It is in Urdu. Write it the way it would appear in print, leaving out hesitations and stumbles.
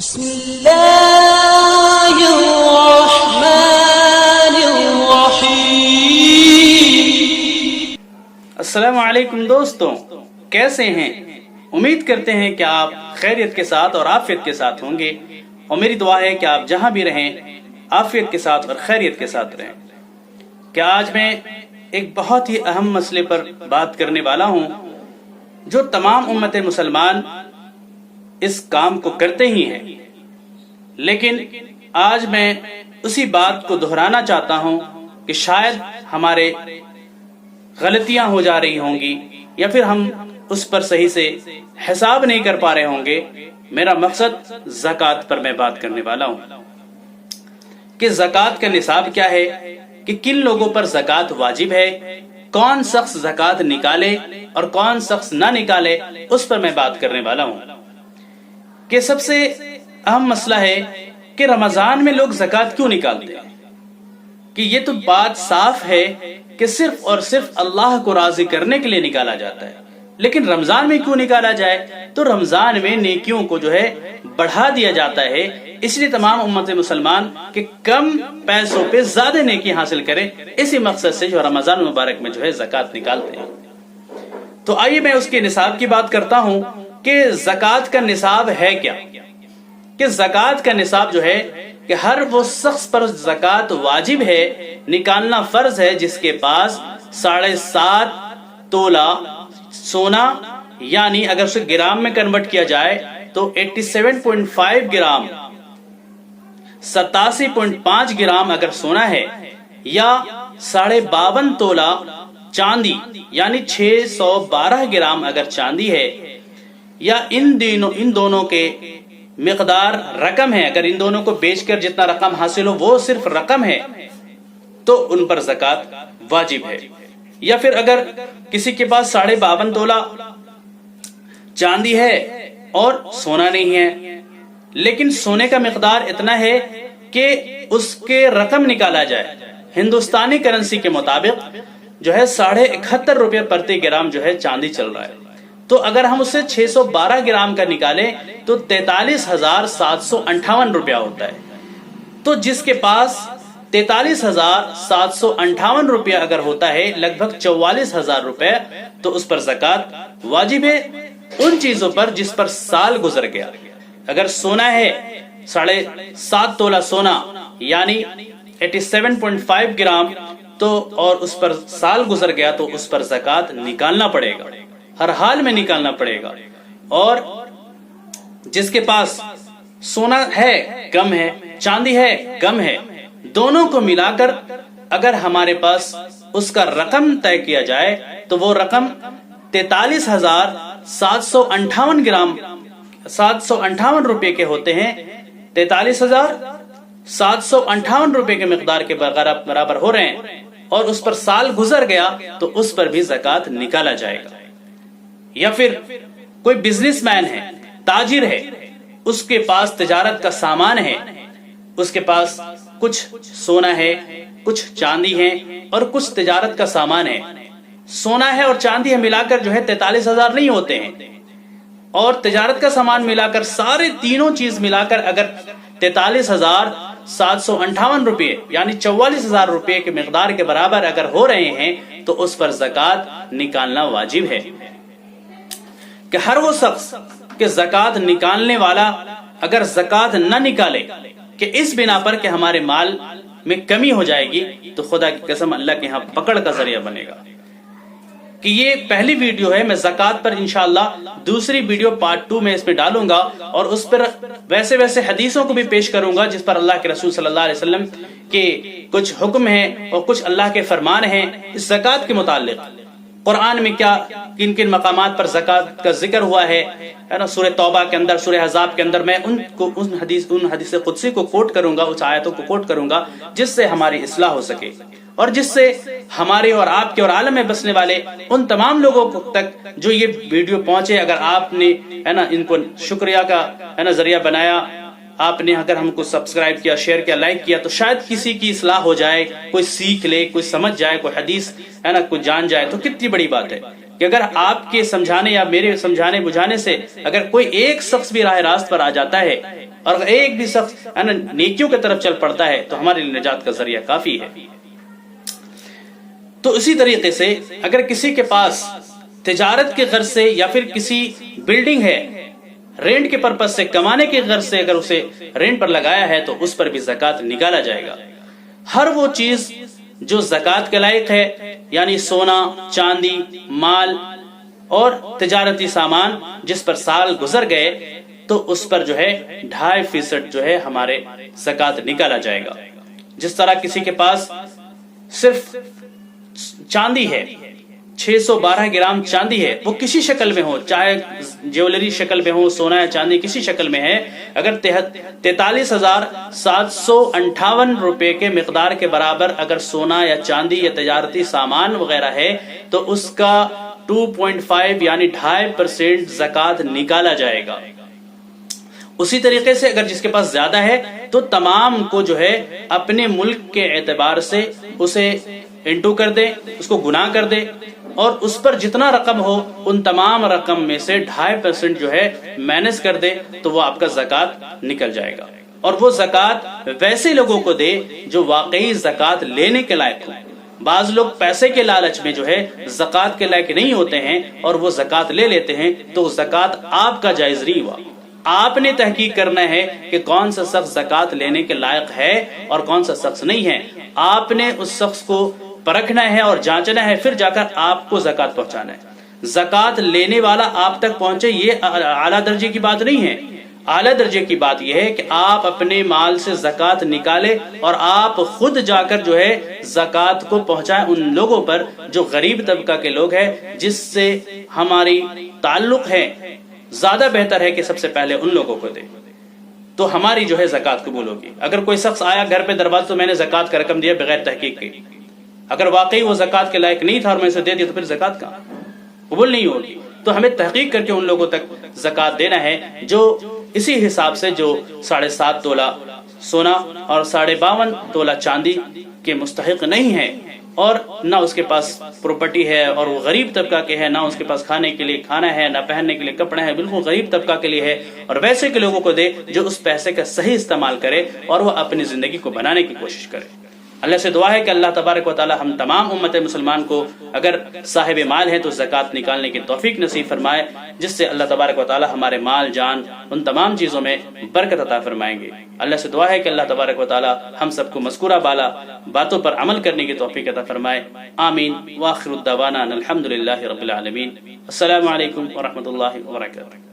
بسم اللہ الرحمن الرحیم۔ السلام علیکم دوستوں، کیسے ہیں؟ امید کرتے ہیں کہ آپ خیریت کے ساتھ اور عافیت کے ساتھ ہوں گے، اور میری دعا ہے کہ آپ جہاں بھی رہیں عافیت کے ساتھ اور خیریت کے ساتھ رہیں۔ کہ آج میں ایک بہت ہی اہم مسئلے پر بات کرنے والا ہوں جو تمام امت مسلمان اس کام کو کرتے ہی ہیں، لیکن آج میں اسی بات کو دہرانا چاہتا ہوں کہ شاید ہمارے غلطیاں ہو جا رہی ہوں گی یا پھر ہم اس پر صحیح سے حساب نہیں کر پا رہے ہوں گے۔ میرا مقصد زکوٰۃ پر میں بات کرنے والا ہوں کہ زکوٰۃ کا نصاب کیا ہے، کہ کن لوگوں پر زکوٰۃ واجب ہے، کون شخص زکوٰۃ نکالے اور کون شخص نہ نکالے، اس پر میں بات کرنے والا ہوں۔ کہ سب سے اہم مسئلہ ہے کہ رمضان میں لوگ زکوٰۃ کیوں نکالتے ہیں؟ کہ یہ تو بات صاف ہے کہ صرف اور صرف اللہ کو راضی کرنے کے لیے نکالا جاتا ہے، لیکن رمضان میں کیوں نکالا جائے؟ تو رمضان میں نیکیوں کو جو ہے بڑھا دیا جاتا ہے، اس لیے تمام امت مسلمان کہ کم پیسوں پہ زیادہ نیکی حاصل کریں، اسی مقصد سے جو رمضان مبارک میں جو ہے زکوٰۃ نکالتے ہیں۔ تو آئیے میں اس کے نصاب کی بات کرتا ہوں کہ زکوٰۃ کا نصاب ہے کیا۔ کہ زکوٰۃ کا نصاب جو ہے کہ ہر وہ شخص پر زکوٰۃ واجب ہے، نکالنا فرض ہے، جس کے پاس 7.5 تولہ سونا، یعنی اگر اسے گرام میں کنورٹ کیا جائے تو 87.5 گرام 87.5 گرام اگر سونا ہے، یا 52.5 تولہ چاندی یعنی 612 گرام اگر چاندی ہے، یا ان دونوں کے مقدار رقم ہے، اگر ان دونوں کو بیچ کر جتنا رقم حاصل ہو وہ صرف رقم ہے، تو ان پر زکوٰۃ واجب ہے۔ یا پھر اگر کسی کے پاس 52.5 تولہ چاندی ہے اور سونا نہیں ہے، لیکن سونے کا مقدار اتنا ہے کہ اس کے رقم نکالا جائے، ہندوستانی کرنسی کے مطابق جو ہے 71.5 روپے پرتی گرام جو ہے چاندی چل رہا ہے، تو اگر ہم اسے 612 گرام کا نکالیں تو 43,758 روپیہ ہوتا ہے۔ تو جس کے پاس 43,758 روپیہ اگر ہوتا ہے، لگ بھگ 44,000 روپے، تو اس پر زکوٰۃ واجب ہے ان چیزوں پر جس پر سال گزر گیا۔ اگر سونا ہے 7.5 تولہ سونا یعنی 87.5 گرام، تو اور اس پر سال گزر گیا تو اس پر زکوٰۃ نکالنا پڑے گا، ہر حال میں نکالنا پڑے گا۔ اور جس کے پاس سونا ہے کم ہے، چاندی ہے کم ہے، دونوں کو ملا کر اگر ہمارے پاس اس کا رقم طے کیا جائے تو وہ رقم 43,758 گرام 758 روپے کے ہوتے ہیں۔ 43,758 روپے کے مقدار کے برابر ہو رہے ہیں، اور اس پر سال گزر گیا تو اس پر بھی زکوٰۃ نکالا جائے گا۔ یا پھر کوئی بزنس مین ہے، تاجر ہے، اس کے پاس تجارت کا سامان ہے، اس کے پاس کچھ سونا ہے، کچھ چاندی ہے اور کچھ تجارت کا سامان ہے۔ سونا ہے اور چاندی ہے ملا کر جو ہے 43,000 نہیں ہوتے ہیں، اور تجارت کا سامان ملا کر سارے تینوں چیز ملا کر اگر 43,758 روپے یعنی 44,000 روپے کے مقدار کے برابر اگر ہو رہے ہیں تو اس پر زکوٰۃ نکالنا واجب ہے۔ کہ ہر وہ شخص کہ زکوٰۃ نکالنے والا اگر زکوٰۃ نہ نکالے کہ اس بنا پر کہ ہمارے مال میں کمی ہو جائے گی، تو خدا کی قسم اللہ کے ہاں پکڑ کا ذریعہ بنے گا۔ کہ یہ پہلی ویڈیو ہے، میں زکوٰۃ پر انشاءاللہ دوسری ویڈیو پارٹ 2 میں اس میں ڈالوں گا، اور اس پر ویسے حدیثوں کو بھی پیش کروں گا جس پر اللہ کے رسول صلی اللہ علیہ وسلم کے کچھ حکم ہیں اور کچھ اللہ کے فرمان ہیں اس زکوٰۃ کے متعلق۔ قرآن میں کیا کن کن مقامات پر زکوٰۃ کا ذکر ہوا ہے نا، سورہ توبہ کے اندر، سورہ احزاب کے اندر، میں ان حدیث قدسی کو کوٹ کروں گا، اس آیتوں کو کوٹ کروں گا جس سے ہماری اصلاح ہو سکے، اور جس سے ہمارے اور آپ کے اور عالم میں بسنے والے ان تمام لوگوں تک جو یہ ویڈیو پہنچے۔ اگر آپ نے ہے نا ان کو شکریہ کا ہے نا ذریعہ بنایا، آپ نے اگر ہم کو سبسکرائب کیا، شیئر کیا، لائک کیا، تو شاید کسی کی اصلاح ہو جائے، کوئی سیکھ لے، کوئی سمجھ جائے، کوئی حدیث ہے نا کوئی جان جائے، تو کتنی بڑی بات ہے۔ کہ اگر آپ کے سمجھانے یا میرے سمجھانے بجھانے سے اگر کوئی ایک شخص بھی راہ راست پر آ جاتا ہے اور اگر ایک بھی شخص نیکیوں کی طرف چل پڑتا ہے تو ہمارے لیے نجات کا ذریعہ کافی ہے۔ تو اسی طریقے سے اگر کسی کے پاس تجارت کے غرض سے یا پھر کسی بلڈنگ ہے، رینٹ کے پرپس سے، کمانے کے غرض سے اگر اسے رینٹ پر لگایا ہے تو اس پر بھی زکوٰۃ نکالا جائے گا۔ ہر وہ چیز جو زکوٰۃ کے لائق ہے، یعنی سونا، چاندی، مال اور تجارتی سامان جس پر سال گزر گئے تو اس پر جو ہے 2.5% جو ہے ہمارے زکوٰۃ نکالا جائے گا۔ جس طرح کسی کے پاس صرف چاندی ہے، 612 گرام چاندی ہے، وہ کسی شکل میں ہو، چاہے جیولری شکل میں ہو، سونا یا چاندی کسی شکل میں ہے، اگر 43,758 روپے کے مقدار کے برابر اگر سونا یا چاندی یا تجارتی سامان وغیرہ ہے تو اس کا 2.5 یعنی 2.5% زکوٰۃ نکالا جائے گا۔ اسی طریقے سے اگر جس کے پاس زیادہ ہے تو تمام کو جو ہے اپنے ملک کے اعتبار سے اسے انٹو کر دے، اس کو گناہ کر دے، اور اس پر جتنا رقم ہو ان تمام رقم میں سے 2.5% جو ہے مائنس کر دے تو وہ آپ کا زکوٰۃ نکل جائے گا۔ اور وہ زکوٰۃ ویسے لوگوں کو دے جو واقعی زکوٰۃ لینے کے لائق ہوں۔ بعض لوگ پیسے کے لالچ میں جو ہے زکوٰۃ کے لائق نہیں ہوتے ہیں اور وہ زکوٰۃ لے لیتے ہیں، تو زکوٰۃ آپ کا جائز نہیں ہوا۔ آپ نے تحقیق کرنا ہے کہ کون سا شخص زکوٰۃ لینے کے لائق ہے اور کون سا شخص نہیں ہے۔ آپ نے اس شخص کو پرکھنا ہے اور جانچنا ہے، پھر جا کر آپ کو زکوٰۃ پہنچانا ہے۔ زکوٰۃ لینے والا آپ تک پہنچے یہ اعلیٰ درجے کی بات نہیں ہے۔ اعلیٰ درجے کی بات یہ ہے کہ آپ اپنے مال سے زکوٰۃ نکالے اور آپ خود جا کر جو ہے زکوٰۃ کو پہنچائیں ان لوگوں پر جو غریب طبقہ کے لوگ ہیں، جس سے ہماری تعلق ہے۔ زیادہ بہتر ہے کہ سب سے پہلے ان لوگوں کو دے تو ہماری جو ہے زکوٰۃ قبول ہوگی۔ اگر کوئی شخص آیا گھر پہ دروازے تو میں نے زکوٰۃ کا رقم دیا بغیر تحقیق کے، اگر واقعی وہ زکوٰۃ کے لائق نہیں تھا اور میں اسے دے دیا تو پھر زکوٰۃ کہاں قبول نہیں ہوگی۔ تو ہمیں تحقیق کر کے ان لوگوں تک زکوٰۃ دینا ہے جو اسی حساب سے جو 7.5 تولہ سونا اور 52.5 تولہ چاندی کے مستحق نہیں ہے اور نہ اس کے پاس پراپرٹی ہے اور وہ غریب طبقہ کے ہے، نہ اس کے پاس کھانے کے لیے کھانا ہے، نہ پہننے کے لیے کپڑے ہیں، بالکل غریب طبقہ کے لیے ہے، اور ویسے کے لوگوں کو دے جو اس پیسے کا صحیح استعمال کرے اور وہ اپنی زندگی کو بنانے کی کوشش کرے۔ اللہ سے دعا ہے کہ اللہ تبارک و تعالی ہم تمام امت مسلمان کو اگر صاحب مال ہے تو زکوٰۃ نکالنے کی توفیق نصیب فرمائے، جس سے اللہ تبارک و تعالی ہمارے مال جان ان تمام چیزوں میں برکت عطا فرمائیں گے۔ اللہ سے دعا ہے کہ اللہ تبارک و تعالی ہم سب کو مذکورہ بالا باتوں پر عمل کرنے کی توفیق عطا فرمائے۔ آمین وآخر الدعوانا الحمدللہ رب العالمین۔ السلام علیکم ورحمۃ اللہ وبرکاتہ۔